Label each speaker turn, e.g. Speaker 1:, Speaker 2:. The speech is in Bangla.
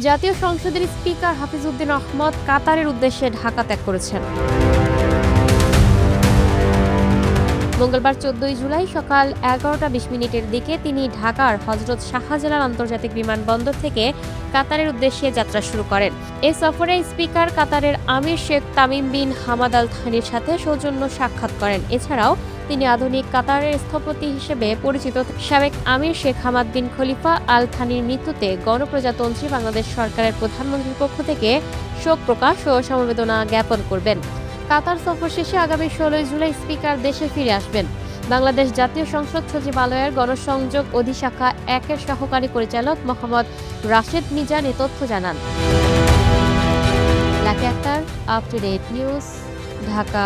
Speaker 1: জাতীয় সংসদের স্পিকার হাফিজউদ্দিন আহমদ কাতারের উদ্দেশ্যে ঢাকা ত্যাগ করেছেন। মঙ্গলবার 14 জুলাই সকাল 11টা 20 মিনিটের দিকে তিনি ঢাকার হযরত শাহজালাল আন্তর্জাতিক বিমানবন্দর থেকে কাতারের উদ্দেশ্যে যাত্রা শুরু করেন। এই সফরে স্পিকার কাতারের আমির Sheikh Tamim bin Hamad Al থানির সাথে সৌজন্য সাক্ষাৎ করেন। এছাড়াও তিনি আধুনিক কাতারের স্থপতি হিসেবে পরিচিত সাবেক আমির শেখ হামাদ বিন খলিফা আল থানির মৃত্যুতে গণপ্রজাতন্ত্রী বাংলাদেশ সরকারের প্রধানমন্ত্রীর পক্ষ থেকে শোক প্রকাশ ও সমবেদনা জ্ঞাপন করবেন। কাতার সফর শেষে আগামী 16 জুলাই স্পিকার দেশে ফিরে আসবেন। বাংলাদেশ জাতীয় সংসদ সচিবালয়ের গণসংযোগ অধিশাখা 1-এর সহকারী পরিচালক মোহাম্মদ রাশেদ মিজান এ তথ্য জানান। Lucky Akter, up to date news, Dhaka.